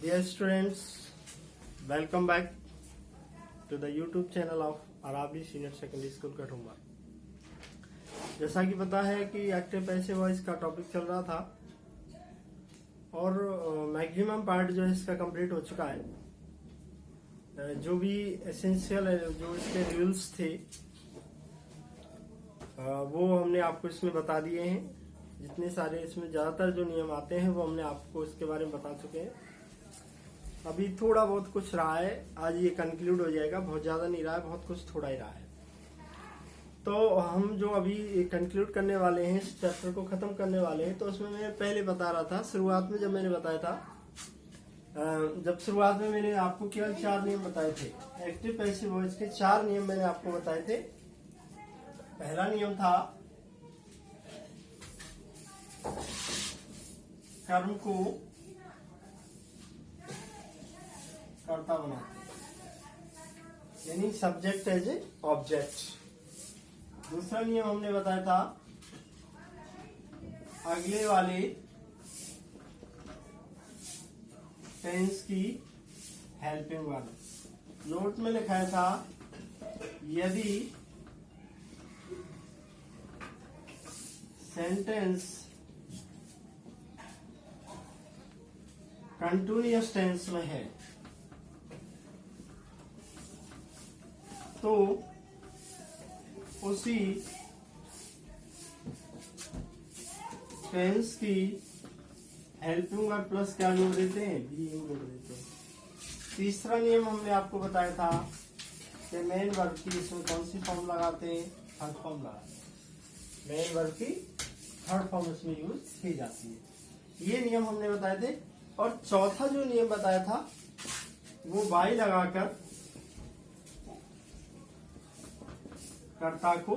Dear students, welcome back to the YouTube channel of Arabli Senior Secondary School Kathua. जैसा कि पता है कि एक्टिव पैसिव वॉइस का टॉपिक चल रहा था और मैक्सिमम पार्ट जो है इसका कंप्लीट हो चुका है। जो भी एसेंशियल है, जो इसके रूल्स थे वो हमने आपको इसमें बता दिए हैं। जितने सारे इसमें ज्यादातर जो नियम आते हैं वो हमने आपको इसके बारे में बता चुके हैं। अभी थोड़ा बहुत कुछ रहा है, आज ये कंक्लूड हो जाएगा। बहुत ज्यादा नहीं रहा है, बहुत कुछ थोड़ा ही रहा है। तो हम जो अभी कंक्लूड करने वाले हैं, इस चैप्टर को खत्म करने वाले हैं। तो उसमें मैं पहले बता रहा था, शुरुआत में जब मैंने बताया था, जब शुरुआत में मैंने आपको केवल 4 नियम बताए थे। एक्टिव पैसिव वॉइस के 4 नियम मैंने आपको बताए थे। पहला नियम था कर्म को कर्ता बनाते, यानी सब्जेक्ट एज ए ऑब्जेक्ट। दूसरा नियम हमने बताया था अगले वाले टेंस की हेल्पिंग वाला। नोट में लिखाया था यदि सेंटेंस कंटिन्यूअस टेंस में है तो उसी टेंस की हेल्पिंग वर्ब प्लस क्या जोड़ देते हैं, बीइंग जोड़ देते हैं। तीसरा नियम हमने आपको बताया था कि मेन वर्ब की इसमें कौन सी फॉर्म लगाते हैं, थर्ड फॉर्म लगाते हैं। मेन वर्ब की थर्ड फॉर्म इसमें यूज की जाती है। ये नियम हमने बताए थे। और चौथा जो नियम बताया था वो बाई लगाकर कर्ता को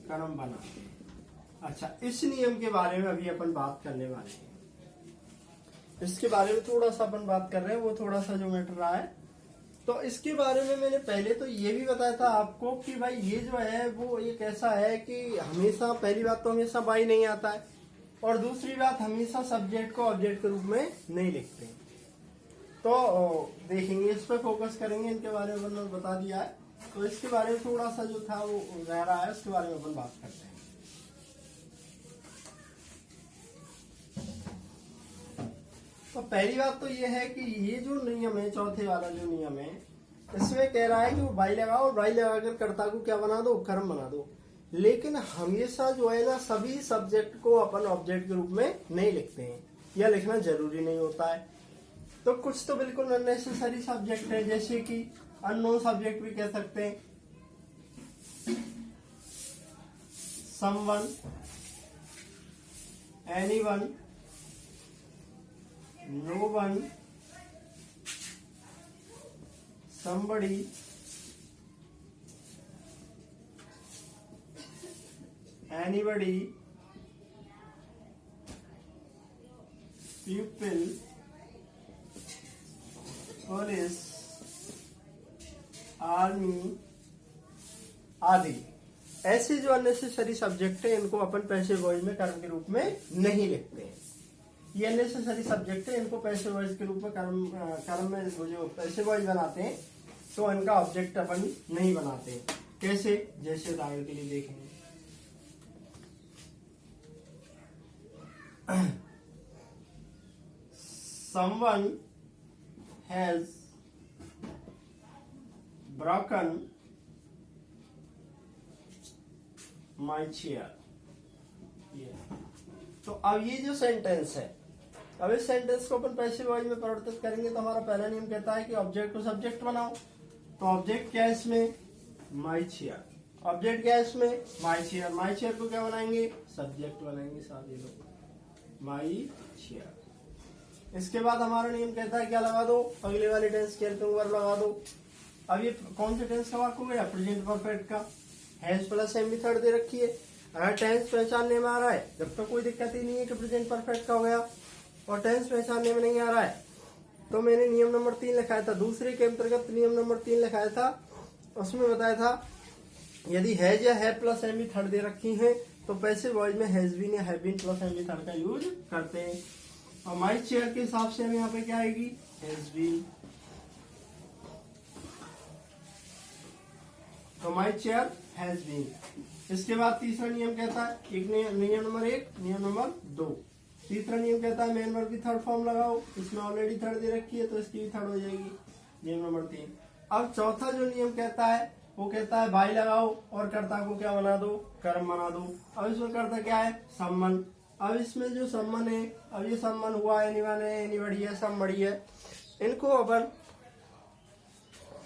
कर्म बनाते हैं। अच्छा, इस नियम के बारे में अभी अपन बात करने वाले हैं। इसके बारे में थोड़ा सा अपन बात कर रहे हैं, वो थोड़ा सा जो मैटर रहा है। तो इसके बारे में मैंने पहले तो ये भी बताया था आपको कि भाई ये जो है वो एक ऐसा है कि हमेशा, पहली बात तो हमेशा बाई नहीं आता है, और दूसरी बात हमेशा सब्जेक्ट को ऑब्जेक्ट के रूप में नहीं लिखते। तो देखेंगे, इस पर फोकस करेंगे। इनके बारे में मैंने बता दिया है, तो इसके बारे में थोड़ा सा जो था वो रह रहा है, उसके बारे में अपन बात करते हैं। तो पहली बात तो ये है कि ये जो नियम है, चौथे वाला जो नियम है, इसमें कह रहा है कि वो बाई लगाओ और बाई लगाकर कर्ता को क्या बना दो, कर्म बना दो। लेकिन हमेशा जो है ना, सभी सब्जेक्ट को अपन ऑब्जेक्ट के रूप में नहीं लिखते हैं, या लिखना जरूरी नहीं होता है। तो कुछ तो बिल्कुल अननेसेसरी सब्जेक्ट है, जैसे कि अननोन सब्जेक्ट भी कह सकते हैं। Someone, anyone, no one, somebody, anybody, pupil, police, army आदि। ऐसे जो अननेसेसरी सब्जेक्ट है, इनको अपन पैसिव वॉइस में कर्म के रूप में नहीं लिखते हैं। ये अननेसेसरी सब्जेक्ट है, इनको पैसिव वॉइस के रूप में कर्म में जो पैसिव वॉइस बनाते हैं तो इनका ऑब्जेक्ट अपन नहीं बनाते। कैसे, जैसे उदाहरण के लिए देखेंगे, someone has broken my chair। तो अब ये जो सेंटेंस है, अब इस सेंटेंस को अपन पैसिव वॉइस में परिवर्तित करेंगे तो हमारा पहला नियम कहता है कि ऑब्जेक्ट को सब्जेक्ट बनाओ। तो ऑब्जेक्ट क्या है इसमें, माई चेयर। ऑब्जेक्ट क्या है इसमें, माई चेयर। माई चेयर को क्या बनाएंगे, सब्जेक्ट बनाएंगे। सारे लोग माई चेयर। इसके बाद हमारा नियम कहता है क्या लगा दो, अगले वाले टेंस के हेल्पिंग वर्ब लगा दो। अब ये कौन से टेंस का वाक्य हो गया, प्रेजेंट परफेक्ट का। हैज प्लस एम भी थर्ड दे रखी है। अगर टेंस पहचानने में आ रहा है, जब तक कोई दिक्कत ही नहीं है कि प्रेजेंट परफेक्ट का हो गया, और टेंस पहचानने में नहीं आ रहा है तो मैंने नियम नंबर 3 लिखाया था, दूसरे के अंतर्गत नियम नंबर 3 लिखाया था। उसमें बताया था यदि हैज या है प्लस एम भी थर्ड दे रखी है तो पैसिव वॉइस में हैज बीन या हैव बीन प्लस एम भी थर्ड का यूज करते हैं। और माई चेयर के हिसाब से हम यहाँ पे क्या आएगी, हैज बीन। तो माई चेयर हैज बीन। इसके बाद तीसरा नियम कहता है, एक नियम नंबर 1, नियम नंबर 2। तीसरा नियम कहता है मेन वर्ब की थर्ड फॉर्म लगाओ, इसमें ऑलरेडी थर्ड दे रखी है तो इसकी भी थर्ड हो जाएगी, नियम नंबर 3। अब चौथा जो नियम कहता है वो कहता है बाई लगाओ और कर्ता को क्या बना दो, कर्म बना दो। अब इसमें कर्ता क्या है, सम्मन। अब इसमें जो सम्मन है, अब ये सम्मन हुआ, एनीवन है, एनीबॉडी है, समबडी है, इनको अपन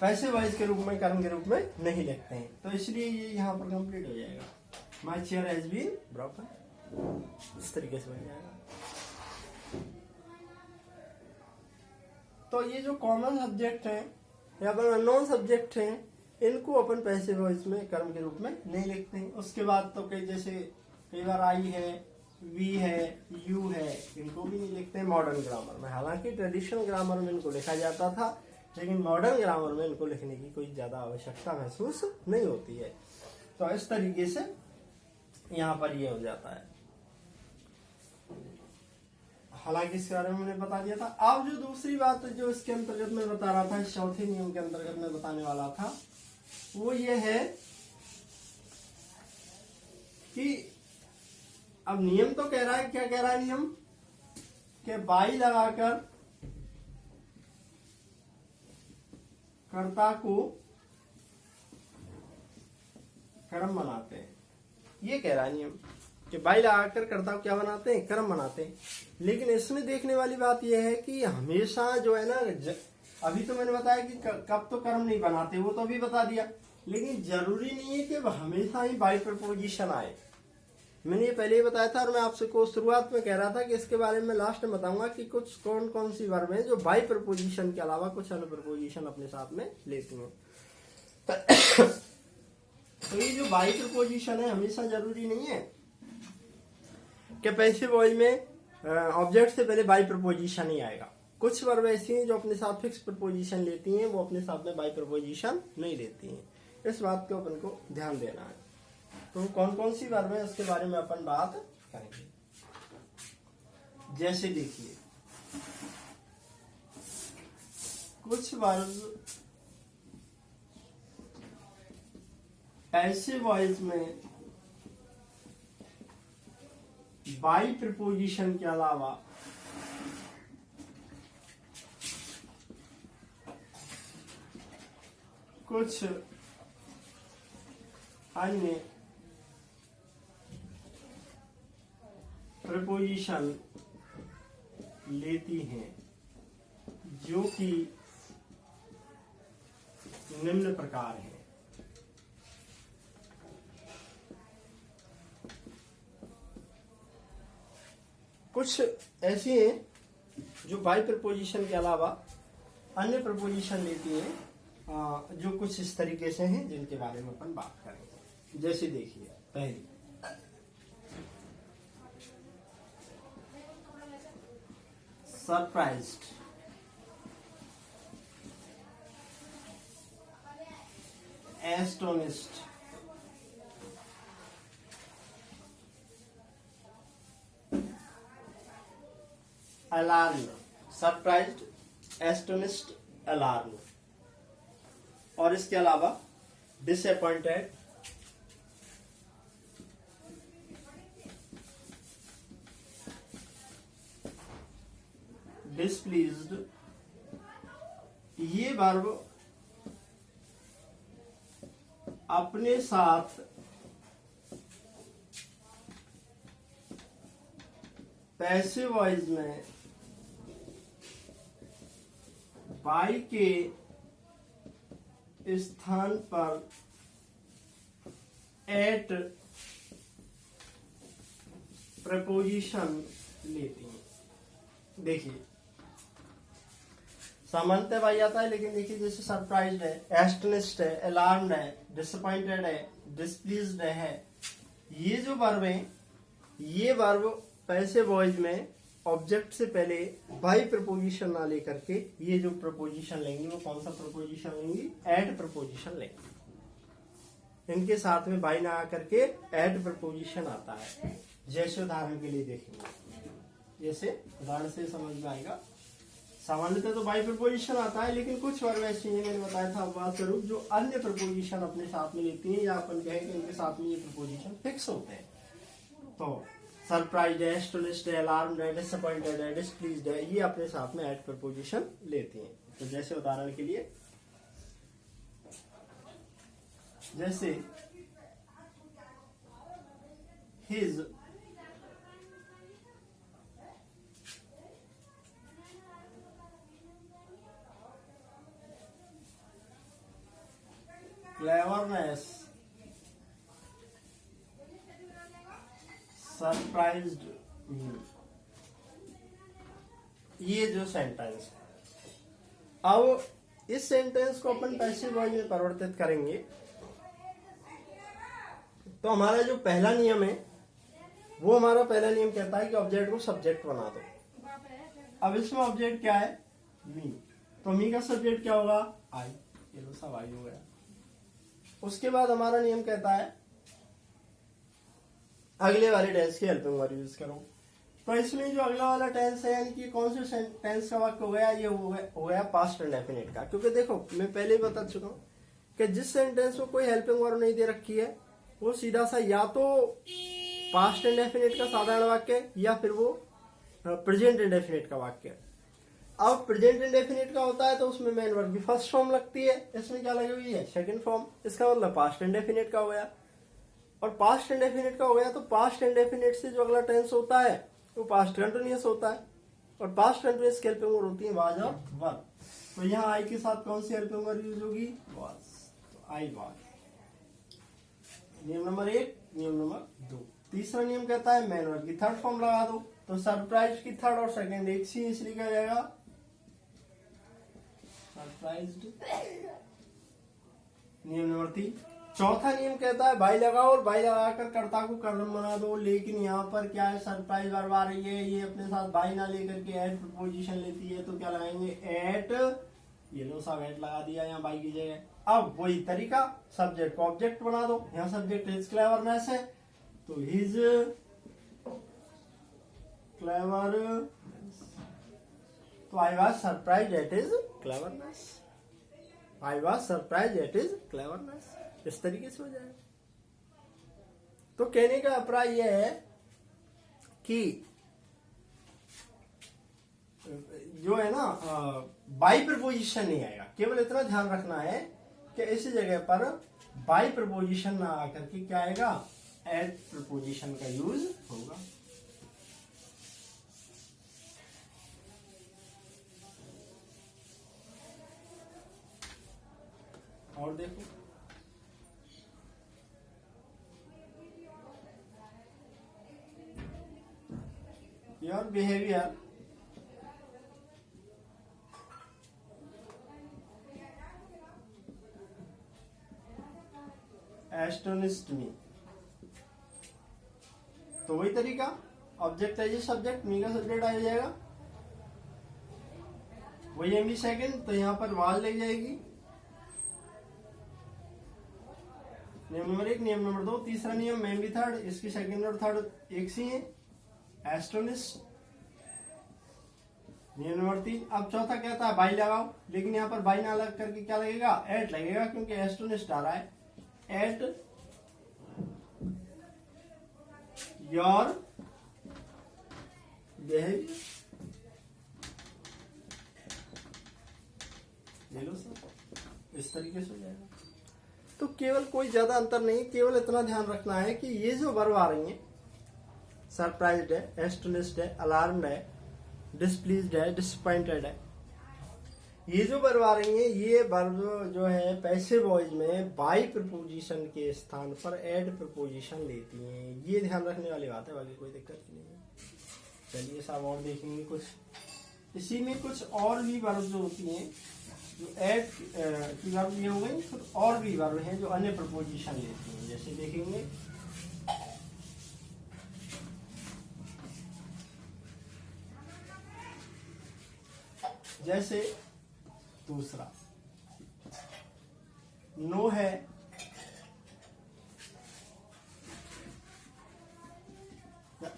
पैसे वाइज के रूप में, कर्म के रूप में नहीं लिखते हैं, तो इसलिए ये यहाँ पर कंप्लीट हो जाएगा। My chair has been broken, इस तरीके से बन जाएगा। तो ये जो कॉमन सब्जेक्ट है या फिर नॉन सब्जेक्ट है, इनको अपन पैसे वॉइस में कर्म के रूप में नहीं लिखते हैं। उसके बाद तो कई बार आई है, वी है, यू है, इनको भी नहीं लिखते हैं मॉडर्न ग्रामर में। हालांकि ट्रेडिशनल ग्रामर में इनको लिखा जाता था, लेकिन मॉडर्न ग्रामर में इनको लिखने की कोई ज्यादा आवश्यकता महसूस नहीं होती है। तो इस तरीके से यहाँ पर ये हो जाता है। हालांकि इसके बारे में मैंने बता दिया था। अब जो दूसरी बात जो इसके अंतर्गत में बता रहा था, चौथे नियम के अंतर्गत में बताने वाला था, वो ये है कि अब नियम तो कह रहा है, क्या कह रहा है नियम, कि बाई लगाकर कर्ता को कर्म बनाते हैं, ये कह रहा है नियम कि बाई लगाकर कर्ता को क्या बनाते हैं, कर्म बनाते हैं। लेकिन इसमें देखने वाली बात यह है कि हमेशा जो है ना, अभी तो मैंने बताया कि कब तो कर्म नहीं बनाते, वो तो अभी बता दिया, लेकिन जरूरी नहीं है कि हमेशा ही बाई प्रपोजिशन आए। मैंने ये पहले ही बताया था और मैं आपसे को शुरुआत में कह रहा था कि इसके बारे में लास्ट में बताऊंगा कि कुछ कौन कौन सी वर्ब है जो बाई प्रपोजिशन के अलावा कुछ अन्य प्रपोजिशन अपने साथ में लेती हैं। तो ये जो बाई प्रपोजिशन है हमेशा जरूरी नहीं है कि पैसिव वॉइस में ऑब्जेक्ट से पहले बाई प्रपोजिशन ही आएगा। कुछ वर्ब ऐसी हैं जो अपने साथ फिक्स प्रपोजिशन लेती हैं, वो अपने साथ में बाई प्रपोजिशन नहीं लेती हैं। इस बात को अपन को ध्यान देना है। तो कौन कौन सी वर्ब है उसके बारे में अपन बात करेंगे। जैसे देखिए, कुछ वर्ब पैसिव वॉइस में बाई प्रपोजिशन के अलावा कुछ अन्य प्रपोजिशन लेती हैं, जो कि निम्न प्रकार है। कुछ ऐसी हैं जो बाई प्रपोजिशन के अलावा अन्य प्रपोजिशन लेती हैं, जो कुछ इस तरीके से हैं जिनके बारे में अपन बात करेंगे। जैसे देखिए, पहली surprised, astonished, alarmed. Surprised, astonished, alarmed. और इसके अलावा डिसअपॉइंटेड, डिसप्लीज्ड, ये वर्ब अपने साथ पैसिव वॉइस में बाई के स्थान पर एट प्रपोजिशन लेती हैं। देखिए, सामान्यतः बाई आता है, लेकिन देखिए जैसे सरप्राइज्ड है, एस्टनिस्ट है, अलार्म्ड है, डिसअपॉइंटेड है, डिसप्लीज्ड है, ये जो वर्ब है, ये वर्ब पैसिव वॉइस में ऑब्जेक्ट से पहले बाई प्रपोजिशन ना लेकर के ये जो प्रपोजिशन लेंगी, वो कौन सा प्रपोजिशन लेंगी, एड प्रपोजिशन लेंगी। इनके साथ में बाई ना आकर के एड प्रपोजिशन आता है। जैसे उदाहरण के लिए देखेंगे, जैसे उदाहरण से समझ में आएगा। सामान्यतः तो बाई प्रपोजिशन आता है, लेकिन कुछ वर्ग ऐसे हैं, मैंने बताया था अपवाद स्वरूप, जो अन्य प्रपोजिशन अपने साथ में लेती हैं, या अपन कहें कि इनके साथ में ये प्रपोजिशन फिक्स होते हैं। तो सरप्राइज है, एस्टोनिश्ड है, अलार्म्ड है, डिसअपॉइंटेड है, डिसप्लीज्ड है, ये अपने साथ में एड प्रपोजिशन लेती हैं। तो जैसे उदाहरण के लिए, जैसे his cleverness सरप्राइज्ड मी, ये जो सेंटेंस है, अब इस सेंटेंस को अपन पैसिव वॉइस में परिवर्तित करेंगे। तो हमारा जो पहला नियम है, वो हमारा पहला नियम कहता है कि ऑब्जेक्ट को सब्जेक्ट बना दो। अब इसमें ऑब्जेक्ट क्या है? मी। तो मी का सब्जेक्ट क्या होगा? आई। ये तो सब आई हो गया। उसके बाद हमारा नियम कहता है अगले वाले टेंस की हेल्पिंग वर्ब यूज करो। तो इसमें जो अगला वाला टेंस है, यानी कि कौन से टेंस का वाक्य हो गया? ये हो गया पास्ट इंडेफिनिट का। क्योंकि देखो, मैं पहले ही बता चुका हूं कि जिस सेंटेंस में कोई हेल्पिंग वर्ब नहीं दे रखी है, वो सीधा सा या तो पास्ट इंडेफिनिट का साधारण वाक्य, या फिर वो प्रेजेंट इंडेफिनिट का वाक्य। अब प्रेजेंट इंडेफिनिट का होता है तो उसमें मेन वर्ब की फर्स्ट फॉर्म लगती है, इसमें क्या लगी हुई है? Second form. इसका मतलब पास्ट इंडेफिनिट का हो गया। और पास्ट इंडेफिनिट का हो गया तो पास्ट इंडेफिनिट से जो अगला टेंस होता है वो पास्ट कंटिन्यूअस होता है, और पास्ट कंटिन्यूअस की हेल्पिंग वर्ब होती है वाज और वर। तो यहाँ आई के साथ कौन सी हेल्पिंग वर्ब यूज होगी? वाज। तो आई वाज। नियम नंबर 1। नियम नंबर 2। तीसरा नियम कहता है मेन वर्ब की थर्ड फॉर्म लगा दो। तो सरप्राइज की थर्ड और सेकंड एक सी, इसलिए क्या जाएगा? सरप्राइज्ड। नियम नंबर 3। चौथा नियम कहता है बाई लगाओ, और बाई लगाकर कर्ता को कर्म बना दो। लेकिन यहाँ पर क्या है? सरप्राइज वर्ब आ रही है, ये अपने साथ बाई ना लेकर के एट प्रपोजिशन लेती है, तो क्या लगाएंगे? एट। ये लो सब एट लगा दिया यहाँ बाई की जगह। अब वही तरीका, सब्जेक्ट को ऑब्जेक्ट बना दो। यहाँ सब्जेक्ट हिज क्लेवरनेस है, तो हिज क्लेवरनेस। तो I was surprised at his cleverness. I was surprised at his cleverness. इस तरीके से हो जाएगा। तो कहने का अभिप्राय यह है कि जो है ना, बाई प्रपोजिशन नहीं आएगा। केवल इतना ध्यान रखना है कि इस जगह पर बाई प्रपोजिशन ना आकर के क्या आएगा? एट प्रपोजिशन का यूज होगा। और देखो, योर बिहेवियर एस्टोनिश्ड मी। तो वही तरीका, ऑब्जेक्ट है जी सब्जेक्ट, मी का सब्जेक्ट आ जाएगा, वही एम बी सेकेंड, तो यहाँ पर वाल लग जाएगी। नियम नंबर 1। नियम नंबर 2। तीसरा नियम मेन बी थर्ड, इसकी सेकंड और थर्ड एक सी है, एस्टोनिश्ड। नियम नंबर 3। अब चौथा कहता है बाई लगाओ, लेकिन यहाँ पर बाई ना लग करके क्या लगेगा? एट लगेगा, क्योंकि एस्टोनिश्ड आ रहा है। At your behaviour. ले लो सर, इस तरीके से हो जाएगा। तो केवल कोई ज्यादा अंतर नहीं, केवल इतना ध्यान रखना है कि ये जो वर्ब आ रही है, सरप्राइज्ड है, एस्टोनिश्ड है, अलार्म्ड है, डिसप्लीज्ड है, डिसअपॉइंटेड है, ये जो वर्ब आ रही है, ये वर्ब जो है पैसिव वॉइस में बाई प्रपोजिशन के स्थान पर एड प्रपोजिशन लेती हैं। ये ध्यान रखने वाली बात है, बाकी कोई दिक्कत नहीं है। चलिए साहब और देखेंगे कुछ। इसी में कुछ और भी वर्ब जो होती हैं, जो एड की वर्ब ये हो गई, कुछ और भी वर्ब हैं जो अन्य प्रपोजिशन लेती हैं। जैसे देखेंगे, जैसे दूसरा नो है,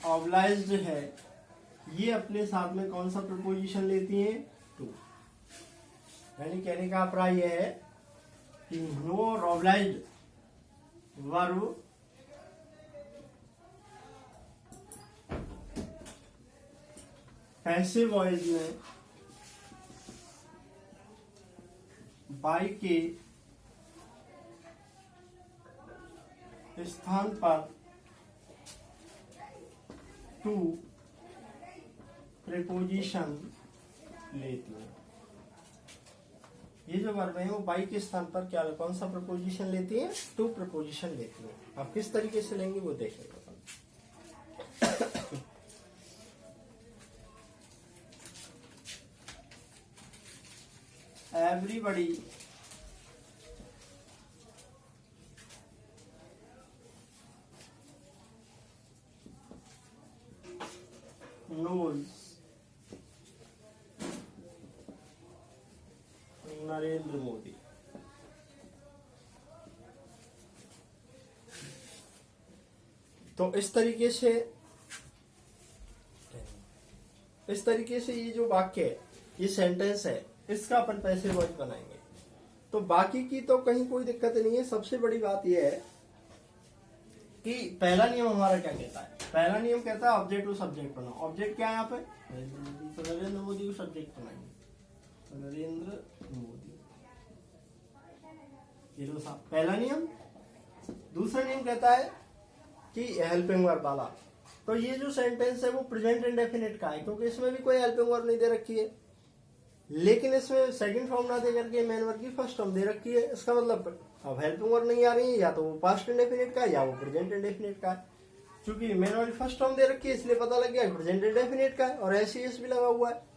ऑब्लाइज्ड है, ये अपने साथ में कौन सा प्रपोजिशन लेती हैं? टू। यानी कहने का अभिप्राय यह है कि नो रोबलाइज्ड वर्ब पैसिव वॉइस में बाई के स्थान पर टू प्रीपोजिशन लेती है। ये जो वर्ब है वो बाई के स्थान पर क्या कौन सा प्रपोजिशन लेती है? टू प्रपोजिशन लेती है। आप किस तरीके से लेंगे वो देखेंगे। Everybody knows Narendra Modi. तो इस तरीके से ये जो वाक्य है, ये सेंटेंस है, इसका अपन पैसिव वॉइस बनाएंगे। तो बाकी की तो कहीं कोई दिक्कत नहीं है। सबसे बड़ी बात यह है कि पहला नियम हमारा क्या कहता है? पहला नियम कहता है ऑब्जेक्ट टू सब्जेक्ट बनाओ। ऑब्जेक्ट क्या है यहाँ पे? तो नरेंद्र मोदी को सब्जेक्ट बनाएंगे, तो नरेंद्र मोदी। ये लो साहब पहला नियम। दूसरा नियम कहता है कि हेल्पिंग वर्ब वाला। तो ये जो सेंटेंस है वो प्रेजेंट इंडेफिनिट का है, क्योंकि इसमें भी कोई हेल्पिंग वर्ब नहीं दे रखी है, लेकिन इसमें सेकंड फॉर्म ना दे करके मेन वर्ब की फर्स्ट फॉर्म दे रखी है। इसका मतलब अब हेल्पिंग वर्ब नहीं आ रही है, या तो वो पास्ट इंडेफिनिट का है या वो प्रेजेंट इंडेफिनिट का है। क्योंकि मेन वर्ब फर्स्ट फॉर्म दे रखी है इसलिए पता लग गया प्रेजेंट इंडेफिनिट का है, और एस भी लगा हुआ है।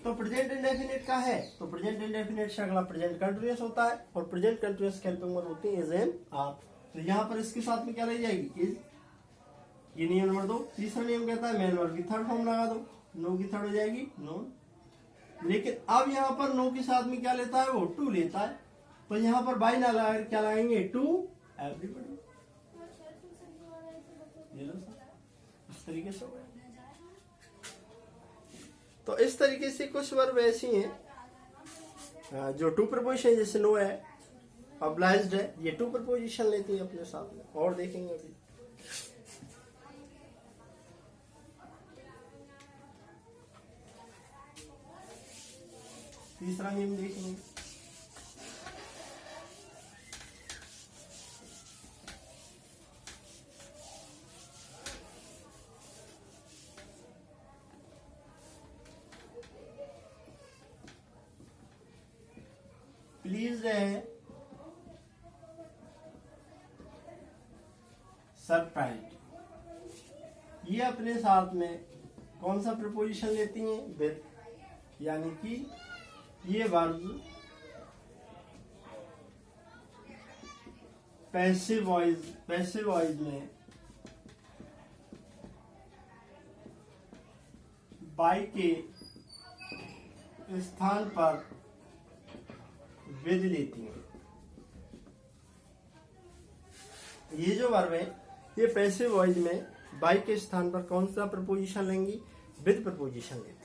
तो प्रेजेंट इंडेफिनिट का है तो प्रेजेंट इंडेफिनिट से अगला प्रेजेंट कंटिन्यूअस होता है, और प्रेजेंट कंटिन्यूअस की हेल्पिंग वर्ब होती है इज एंड आर। तो यहाँ पर इसके साथ में क्या रह जाएगी? इज। ये नियम नंबर 2। तीसरा नियम कहता है मेन वर्ब की थर्ड फॉर्म लगा दो, नो की थर्ड हो जाएगी नो। लेकिन अब यहाँ पर नो के साथ में क्या लेता है? वो टू लेता है। तो यहाँ पर बाई ना लगा क्या लगाएंगे? To everybody. इस तरीके से। तो इस तरीके से कुछ वर्ब ऐसी हैं जो टू प्रपोजिशन, जैसे नो है, ऑब्लाइज्ड है, ये टू प्रपोजिशन लेती है अपने साथ में। और देखेंगे अभी। तीसरा नियम देखेंगे। प्लीज है सरप्राइज। ये अपने साथ में कौन सा प्रपोजिशन लेती हैं? विद। यानी कि ये वर्ब पैसिव वॉइस में बाई के स्थान पर विद लेती हैं। ये जो वर्ब है ये पैसिव वॉइस में बाई के स्थान पर कौन सा प्रपोजिशन लेंगी? विद प्रपोजिशन लेती हैं।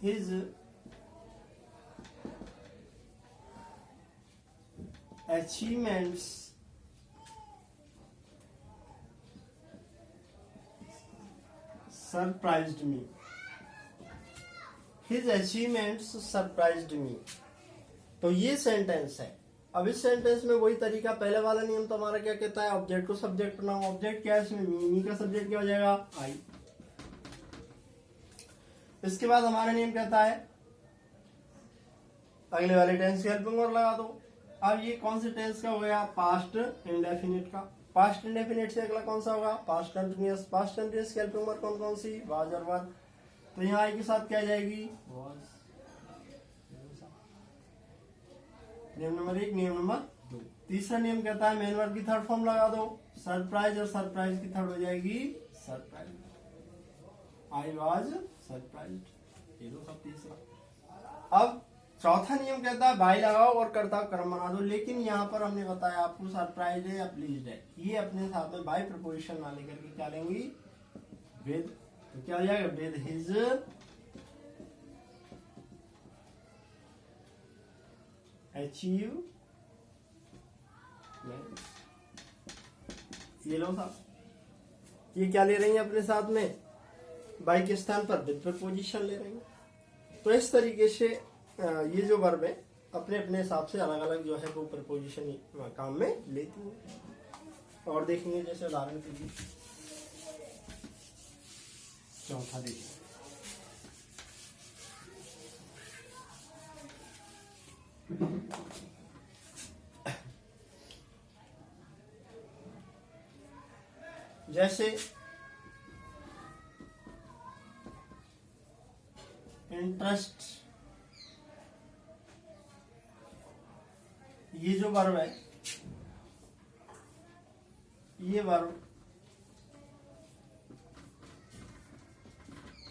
His achievements surprised me. His achievements surprised me. तो ये सेंटेंस है। अब इस सेंटेंस में वही तरीका, पहले वाला नियम तो हमारा क्या कहता है? ऑब्जेक्ट को सब्जेक्ट बनाओ। ऑब्जेक्ट क्या है इसमें? मी का सब्जेक्ट क्या हो जाएगा? आई। इसके बाद हमारा नियम कहता है अगले वाले टेंस की हेल्पिंग वर्ब लगा दो। अब ये कौन से टेंस का हो गया? पास्ट इंडेफिनिट का। पास्ट इंडेफिनिट से अगला कौन सा होगा? Past continuous. पास्ट कंटिन्यूअस की हेल्पिंग वर्ब कौन कौन सी? वाज और वर। तो यहाँ आई के साथ क्या जाएगी? वाज। नियम नंबर 1। नियम नंबर 2। तीसरा नियम कहता है मेन वर्ब की थर्ड फॉर्म लगा दो। सरप्राइज और सरप्राइज की थर्ड हो जाएगी सरप्राइज। I was surprised. ये लो सब तीसरा। अब चौथा नियम कहता है बाई लगाओ और कर्ता कर्म बना दो, लेकिन यहाँ पर हमने बताया आपको सरप्राइज है या प्लीज्ड है, ये अपने साथ में बाई प्रपोजिशन ना लेकर के क्या लेंगी, विद। तो क्या हो जाएगा, विद हिज अचीव। ये लो साहब, ये क्या ले रही है अपने साथ में, बाई के स्थान पर विद प्रपोजिशन ले रही है। तो इस तरीके से ये जो वर्ब है अपने अपने हिसाब से अलग अलग जो है वो प्रपोजिशन काम में लेती है। और देखेंगे जैसे उदाहरण के लिए चौथा देखिए, जैसे इंटरेस्ट, ये जो वर्ब है, ये वर्ब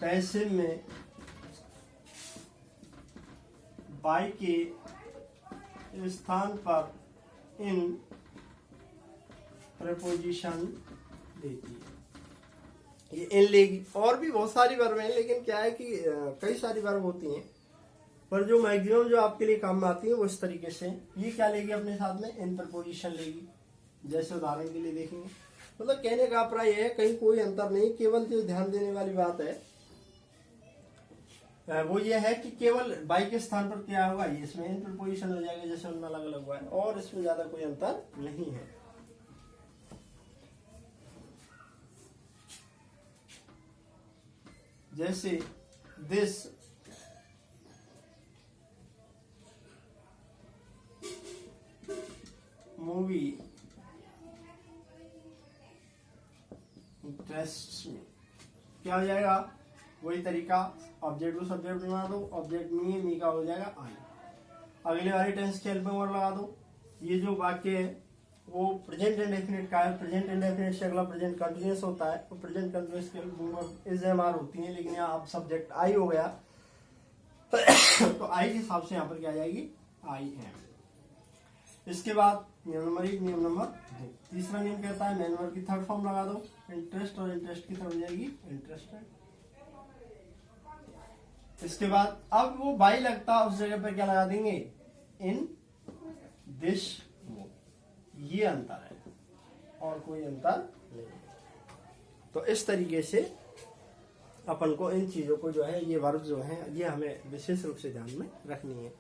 पैसिव में बाई के स्थान पर इन प्रपोजिशन देती है, ये इन लेगी। और भी बहुत सारी वर्ब हैं, लेकिन क्या है कि कई सारी वर्ब होती हैं, पर जो मैक्सिमम जो आपके लिए काम में आती है वो इस तरीके से, ये क्या लेगी अपने साथ में, इन प्रपोजिशन लेगी। जैसे उदाहरण के लिए देखेंगे, मतलब कहने का अभिप्राय है कहीं कोई अंतर नहीं, केवल जो ध्यान देने वाली बात है वो ये है कि केवल बाई के स्थान पर क्या होगा, ये इसमें इन प्रपोजिशन हो जाएगा जैसे उनमें अलग अलग हुआ है, और इसमें ज्यादा कोई अंतर नहीं है। जैसे दिस मूवी इंटरेस्ट्स मी, क्या हो जाएगा, वही तरीका, ऑब्जेक्ट को सब्जेक्ट बना दो, ऑब्जेक्ट मी का हो जाएगा आई। अगले वाले टेंस के हेल्प में और लगा दो। ये जो वाक्य है वो प्रेजेंट इंडेफिनिट का है, प्रेजेंट इंडेफिनिट से अगला प्रेजेंट कंटिन्यूअस होता है, तो प्रेजेंट कंटिन्यूअस के इज एम आर होती है, लेकिन यहाँ अब सब्जेक्ट आई हो गया तो आई के हिसाब से यहाँ पर क्या आ जाएगी, आई एम। इसके बाद नियम नंबर 1, नियम नंबर 2, तीसरा नियम कहता है मेन वर्ब की थर्ड फॉर्म लगा दो, इंटरेस्ट, और इंटरेस्ट की थर्ड हो जाएगी इंटरेस्टेड। इसके बाद अब वो बाई लगता उस जगह पर क्या लगा देंगे, इन दिस मूवी। ये अंतर है और कोई अंतर नहीं। तो इस तरीके से अपन को इन चीजों को जो है, ये वर्ब जो है ये हमें विशेष रूप से ध्यान में रखनी है।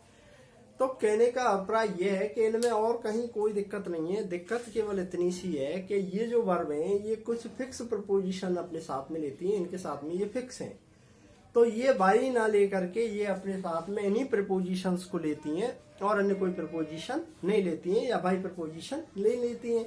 तो कहने का अभिप्राय ये है कि इनमें और कहीं कोई दिक्कत नहीं है, दिक्कत केवल इतनी सी है कि ये जो वर्ब हैं ये कुछ फिक्स प्रपोजिशन अपने साथ में लेती हैं, इनके साथ में ये फिक्स हैं, तो ये बाई ना लेकर के ये अपने साथ में इन्हीं प्रपोजिशंस को लेती हैं और अन्य कोई प्रपोजिशन नहीं लेती हैं, या बाई प्रपोजिशन ले लेती हैं।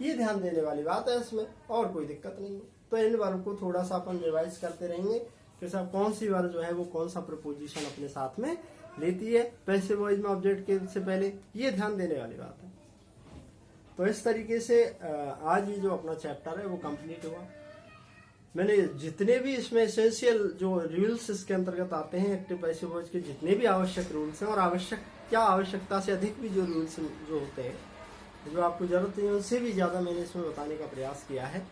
ये ध्यान देने वाली बात है इसमें, और कोई दिक्कत नहीं है। तो इन वर्ब को थोड़ा सा अपन रिवाइज करते रहेंगे कि साहब कौन सी वर्ब जो है वो कौन सा प्रपोजिशन अपने साथ में लेती है पैसिव वॉइस में ऑब्जेक्ट के से पहले, ये ध्यान देने वाली बात है। तो इस तरीके से आज ये जो अपना चैप्टर है वो कंप्लीट हुआ। मैंने जितने भी इसमें एसेंशियल जो रूल्स इसके अंतर्गत आते हैं एक्टिव पैसिव वॉइस के, जितने भी आवश्यक रूल्स हैं, और आवश्यकता से अधिक भी जो रूल्स जो होते हैं, जो आपको जरूरत है उनसे भी ज्यादा मैंने इसमें बताने का प्रयास किया है,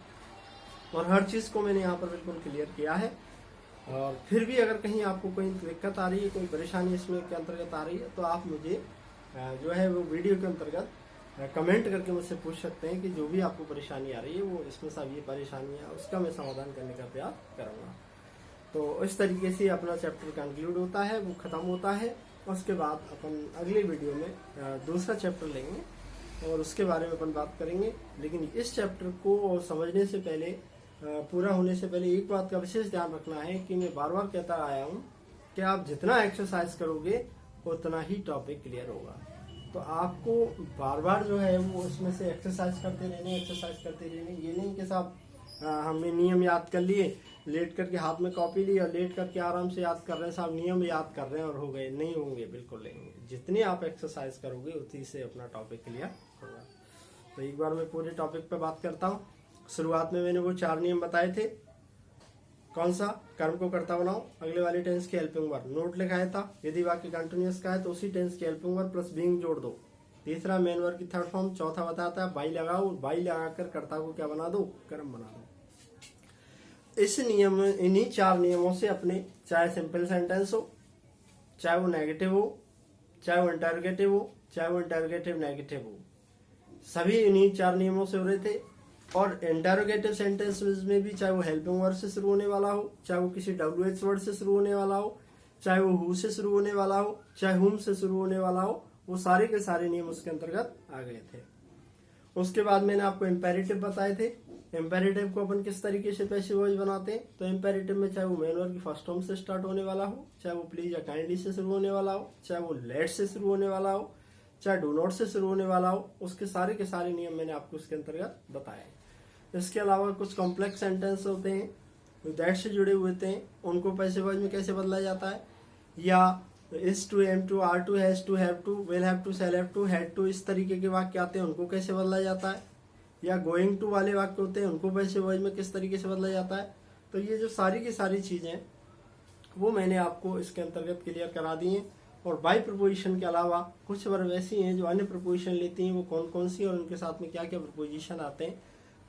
और हर चीज को मैंने यहाँ पर बिल्कुल क्लियर किया है। और फिर भी अगर कहीं आपको कोई दिक्कत आ रही है, कोई परेशानी इसमें के अंतर्गत आ रही है, तो आप मुझे जो है वो वीडियो के अंतर्गत कमेंट करके मुझसे पूछ सकते हैं कि जो भी आपको परेशानी आ रही है वो इसमें सब ये परेशानी है, उसका मैं समाधान करने का प्रयास करूँगा। तो इस तरीके से अपना चैप्टर कंक्लूड होता है, वो ख़त्म होता है। उसके बाद अपन अगले वीडियो में दूसरा चैप्टर लेंगे और उसके बारे में अपन बात करेंगे। लेकिन इस चैप्टर को समझने से पहले, पूरा होने से पहले एक बात का विशेष ध्यान रखना है कि मैं बार बार कहता आया हूँ कि आप जितना एक्सरसाइज करोगे उतना ही टॉपिक क्लियर होगा। तो आपको बार बार जो है वो उसमें से एक्सरसाइज करते रहने, ये नहीं कि साहब हमने नियम याद कर लिए, लेट करके हाथ में कॉपी ली और लेट करके आराम से याद कर रहे हैं, साहब नियम याद कर रहे हैं और हो गए, नहीं होंगे, बिल्कुल नहीं होंगे। जितने आप एक्सरसाइज करोगे उसी से अपना टॉपिक क्लियर होगा। तो एक बार मैं पूरे टॉपिक पे बात करता हूँ। शुरुआत में मैंने वो 4 नियम बताए थे, कौन सा? कर्म को कर्ता बनाओ, अगले वाले टेंस की हेल्पिंग वर्ब। नोट लिखाया था, यदि वाक्य कंटिन्यूअस का है तो उसी टेंस की हेल्पिंग वर्ब प्लस बीइंग जोड़ दो। तीसरा मेन वर्ब की थर्ड फॉर्म। चौथा बताता है बाई लगाओ, बाई लगाकर कर्ता को क्या बना दो? कर्म बना दो। इस नियम, इन्हीं 4 नियमों से अपने, चाहे सिंपल सेंटेंस हो, चाहे वो नेगेटिव हो, चाहे वो इंटरोगेटिव हो, चाहे वो इंटरोगेटिव नेगेटिव हो, सभी इन्हीं 4 नियमों से हो रहे थे। और इंटरोगेटिव सेंटेंस में भी चाहे वो हेल्पिंग वर्ड से शुरू होने वाला हो, चाहे वो किसी WH वर्ड से शुरू होने वाला हो, चाहे वो हु से शुरू होने वाला हो, चाहे हुम से शुरू होने वाला हो, वो सारे के सारे नियम उसके अंतर्गत आ गए थे। उसके बाद मैंने आपको इम्पेरेटिव बताए थे। इम्पेरेटिव को अपन किस तरीके से पैसिव वॉइस बनाते हैं? तो इम्पेरेटिव में चाहे वो मेन वर्ब की फर्स्ट फॉर्म से स्टार्ट होने वाला हो, चाहे वो प्लीज या काइंडली से शुरू होने वाला हो, चाहे वो लेट से शुरू होने वाला हो, चाहे डू नॉट से शुरू होने वाला हो, उसके सारे के सारे नियम मैंने आपको उसके अंतर्गत बताए। इसके अलावा कुछ कॉम्प्लेक्स सेंटेंस होते हैं, दैट से जुड़े हुए थे, उनको पैसिव वॉइस में कैसे बदला जाता है? या is to, am to, are to, has to, have to, will have to, shall have to, had to, इस तरीके के वाक्य आते हैं, उनको कैसे बदला जाता है? या गोइंग टू वाले वाक्य होते हैं, उनको पैसिव वॉइस में किस तरीके से बदला जाता है? तो ये जो सारी की सारी चीजें वो मैंने आपको इसके अंतर्गत क्लियर करा दी हैं। और बाय प्रपोजिशन के अलावा कुछ वर्ब ऐसी हैं जो अन्य प्रपोजिशन लेती हैं, वो कौन कौन सी और उनके साथ में क्या क्या प्रपोजिशन आते हैं,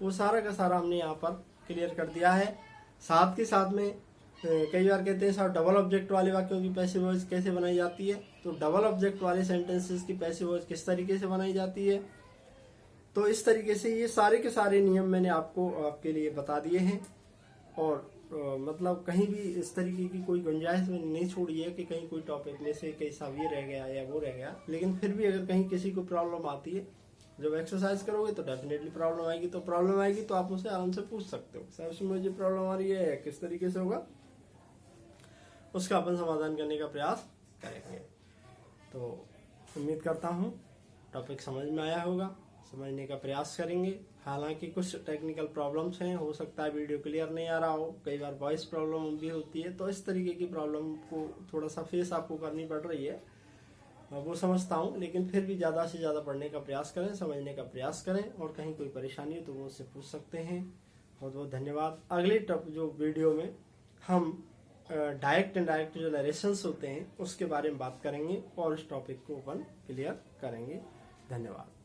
वो सारा का सारा हमने यहाँ पर क्लियर कर दिया है। साथ के साथ में कई बार कहते हैं साहब डबल ऑब्जेक्ट वाले वाक्यों की पैसिव वॉइस कैसे बनाई जाती है? तो डबल ऑब्जेक्ट वाले सेंटेंसेस की पैसिव वॉइस किस तरीके से बनाई जाती है? तो इस तरीके से ये सारे के सारे नियम मैंने आपको आपके लिए बता दिए हैं। और मतलब कहीं भी इस तरीके की कोई गुंजाइश मैंने नहीं छोड़ी है कि कहीं कोई टॉपिक में से कैसा ये रह गया या वो रह गया। लेकिन फिर भी अगर कहीं किसी को प्रॉब्लम आती है, जब एक्सरसाइज करोगे तो डेफिनेटली प्रॉब्लम आएगी। तो प्रॉब्लम आएगी तो आप मुझसे आराम से पूछ सकते हो, सर उसमें मुझे प्रॉब्लम आ रही है, किस तरीके से होगा, उसका अपन समाधान करने का प्रयास करेंगे। तो उम्मीद करता हूँ टॉपिक समझ में आया होगा, समझने का प्रयास करेंगे। हालांकि कुछ टेक्निकल प्रॉब्लम्स हैं, हो सकता है वीडियो क्लियर नहीं आ रहा हो, कई बार वॉइस प्रॉब्लम भी होती है, तो इस तरीके की प्रॉब्लम को थोड़ा सा फेस आपको करनी पड़ रही है, वो समझता हूँ। लेकिन फिर भी ज़्यादा से ज़्यादा पढ़ने का प्रयास करें, समझने का प्रयास करें, और कहीं कोई परेशानी हो तो वो उससे पूछ सकते हैं। बहुत बहुत धन्यवाद। अगले जो वीडियो में हम डायरेक्ट एंड डायरेक्ट जो नरेशंस होते हैं उसके बारे में बात करेंगे और इस टॉपिक को अपन क्लियर करेंगे। धन्यवाद।